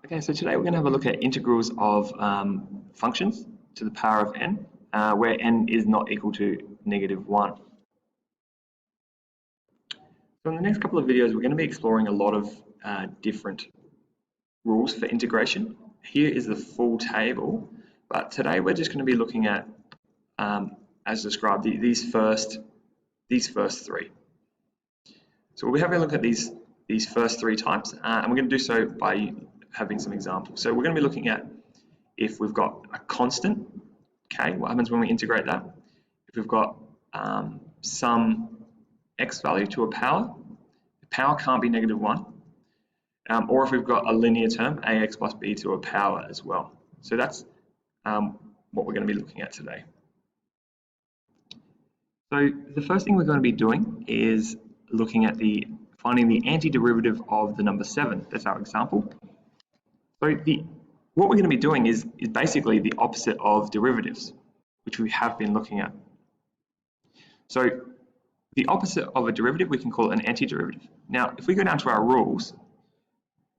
Okay, so today we're going to have a look at integrals of functions to the power of n, where n is not equal to -1. So in the next couple of videos, we're going to be exploring a lot of different rules for integration. Here is the full table, but today we're just going to be looking at, as described, these first three. So we'll be having a look at these first three types, and we're going to do so by having some examples. So we're going to be looking at if we've got a constant, okay, what happens when we integrate that? If we've got some x value to a power, the power can't be -1, or if we've got a linear term, ax plus b to a power as well. So that's what we're going to be looking at today. So the first thing we're going to be doing is looking at finding the antiderivative of the number 7. That's our example. So what we're going to be doing is basically the opposite of derivatives, which we have been looking at. So the opposite of a derivative we can call an antiderivative. Now, if we go down to our rules,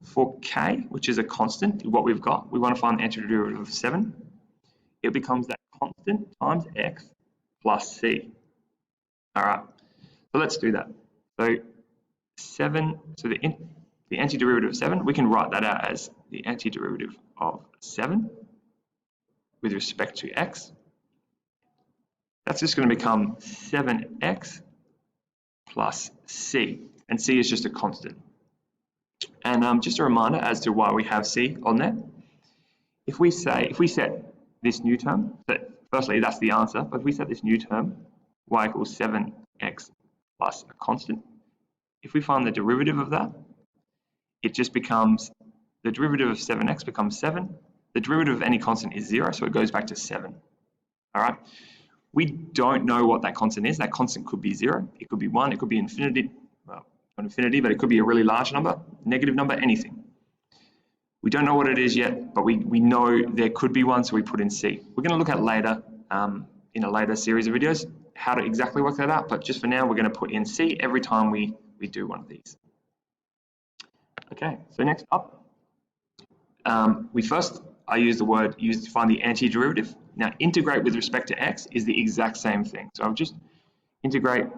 for k, which is a constant, what we've got, we want to find the antiderivative of 7. It becomes that constant times x plus c. All right, so let's do that. So 7, so the antiderivative of 7, we can write that out as the antiderivative of 7 with respect to x. That's just going to become 7x plus c, and c is just a constant. And just a reminder as to why we have c on there. If we set this new term, but firstly that's the answer, but if we set this new term, y equals 7x plus a constant, if we find the derivative of that, it just becomes, the derivative of 7x becomes 7. The derivative of any constant is 0, so it goes back to 7. All right. We don't know what that constant is. That constant could be 0, it could be 1, it could be infinity. Well, not infinity, but it could be a really large number, negative number, anything. We don't know what it is yet, but we know there could be one, so we put in C. We're going to look at later, in a later series of videos, how to exactly work that out, but just for now, we're going to put in C every time we do one of these. Okay, so next up, I use the word used to find the antiderivative. Now, integrate with respect to x is the exact same thing. So I'll just integrate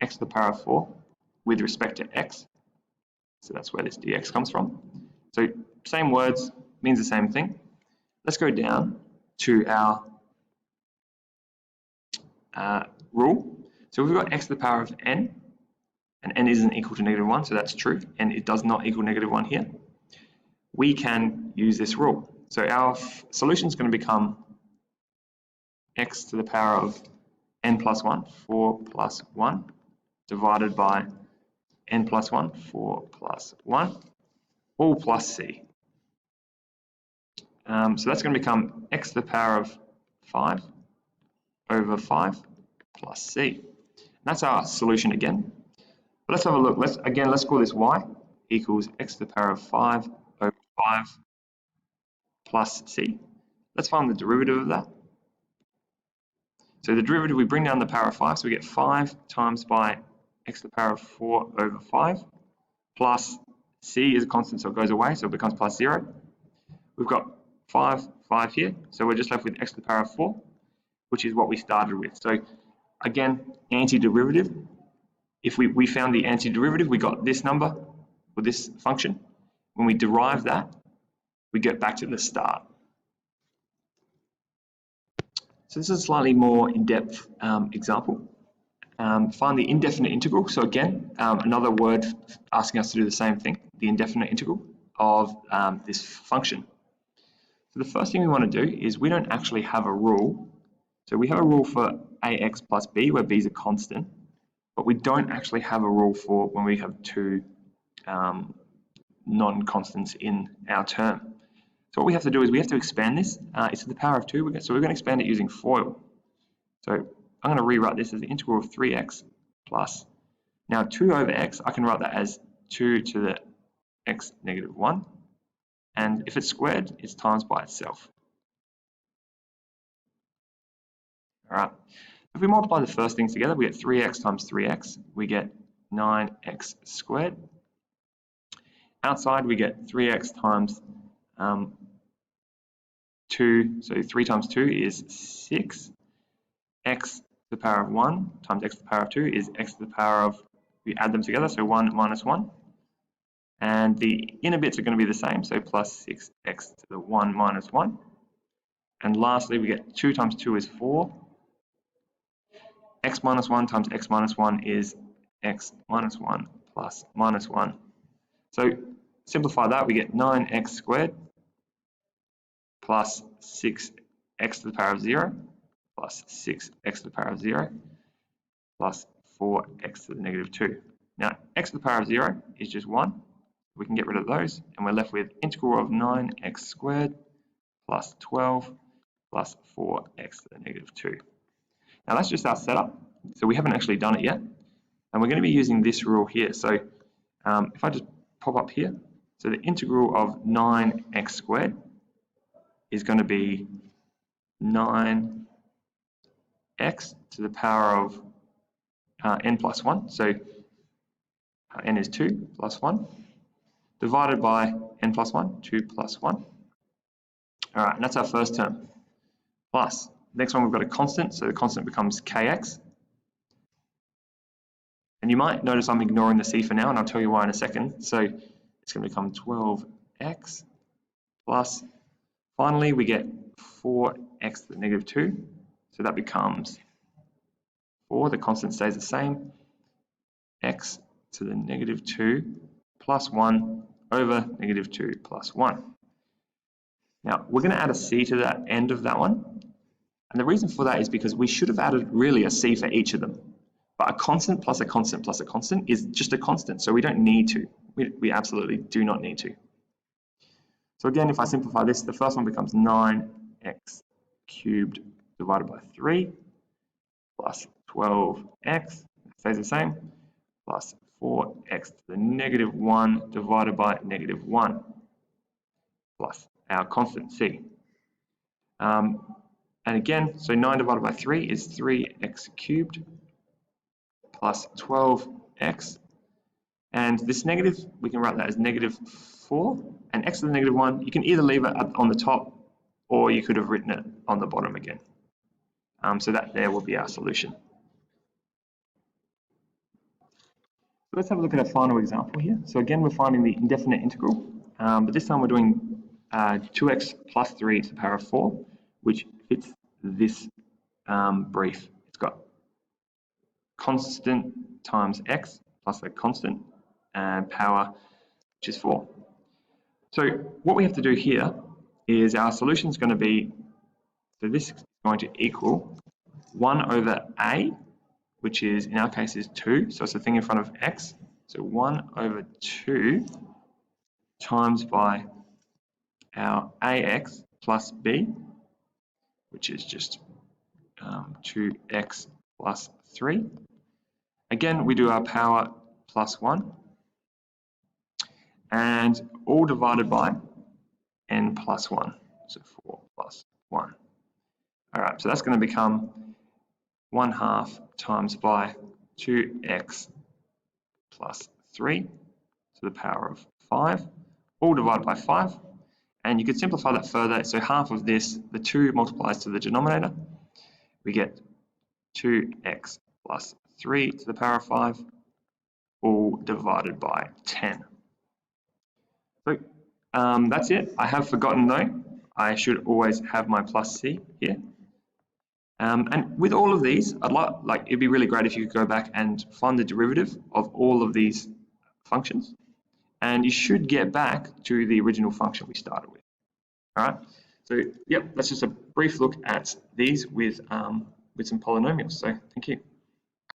x to the power of 4 with respect to x. So that's where this dx comes from. So same words, means the same thing. Let's go down to our rule. So we've got x to the power of n, and n isn't equal to -1, so that's true, and it does not equal -1 here. We can use this rule. So our solution is going to become x to the power of n plus 1, 4 plus 1, divided by n plus 1, 4 plus 1, all plus c. So that's going to become x to the power of 5 over 5 plus c. And that's our solution again. But let's have a look. Let's call this y equals x to the power of 5 over 5 plus c. Let's find the derivative of that. So the derivative, we bring down the power of 5, so we get 5 times by x to the power of 4 over 5 plus c is a constant, so it goes away, so it becomes plus 0. We've got 5 here, so we're just left with x to the power of 4, which is what we started with. So again, antiderivative. If we found the antiderivative, we got this number, or this function. When we derive that, we get back to the start. So this is a slightly more in-depth example. Find the indefinite integral. So again, another word asking us to do the same thing, the indefinite integral of this function. So the first thing we want to do is we don't actually have a rule. So we have a rule for ax plus b, where b is a constant, but we don't actually have a rule for when we have two non-constants in our term. So what we have to do is we have to expand this. It's to the power of 2, so we're going to expand it using FOIL. So I'm going to rewrite this as the integral of 3x plus, now 2 over x, I can write that as 2 to the x negative 1. And if it's squared, it's times by itself. All right. If we multiply the first things together, we get 3x times 3x. We get 9x squared. Outside, we get 3x times 2, so 3 times 2 is 6. X to the power of 1 times x to the power of 2 is x to the power of, we add them together, so 1 minus 1. And the inner bits are going to be the same, so plus 6x to the 1 minus 1. And lastly, we get 2 times 2 is 4. X minus 1 times x minus 1 is x minus 1 plus minus 1. So simplify that, we get 9x squared plus 6x to the power of 0 plus 6x to the power of 0 plus 4x to the negative 2. Now, x to the power of 0 is just 1. We can get rid of those, and we're left with integral of 9x squared plus 12 plus 4x to the negative 2. Now, that's just our setup. So we haven't actually done it yet. And we're going to be using this rule here. So if I just pop up here, so the integral of 9x squared is going to be 9x to the power of n plus 1. So n is 2 plus 1. Divided by n plus 1, 2 plus 1. All right, and that's our first term. Plus, next one we've got a constant, so the constant becomes kx. And you might notice I'm ignoring the c for now, and I'll tell you why in a second. So it's going to become 12x plus, finally we get 4x to the negative 2. So that becomes 4, the constant stays the same, x to the negative 2 plus 1 over negative 2 plus 1. Now, we're going to add a c to that end of that one. And the reason for that is because we should have added really a c for each of them. But a constant plus a constant plus a constant is just a constant, so we don't need to. We absolutely do not need to. So again, if I simplify this, the first one becomes 9x cubed divided by 3 plus 12x, stays the same, plus 4x to the negative 1 divided by negative 1 plus our constant c. And again, so 9 divided by 3 is 3x cubed plus 12x. And this negative, we can write that as negative 4. And x to the negative 1, you can either leave it on the top or you could have written it on the bottom again. So that there will be our solution. Let's have a look at a final example here. So again, we're finding the indefinite integral, but this time we're doing 2x plus 3 to the power of 4, which fits this brief. It's got constant times x plus a constant and power, which is 4. So what we have to do here is our solution is going to be, so this is going to equal 1 over a, which is, in our case, is 2. So it's the thing in front of x. So 1 over 2 times by our ax plus b, which is just 2x plus 3. Again, we do our power plus 1. And all divided by n plus 1. So 4 plus 1. All right, so that's going to become 1/2 times by 2x plus 3 to the power of 5, all divided by 5. And you could simplify that further. So half of this, the 2 multiplies to the denominator. We get 2x plus 3 to the power of 5, all divided by 10. So that's it. I have forgotten though, I should always have my plus c here. And with all of these, it'd be really great if you could go back and find the derivative of all of these functions, and you should get back to the original function we started with. All right. So yep, that's just a brief look at these with some polynomials. So thank you.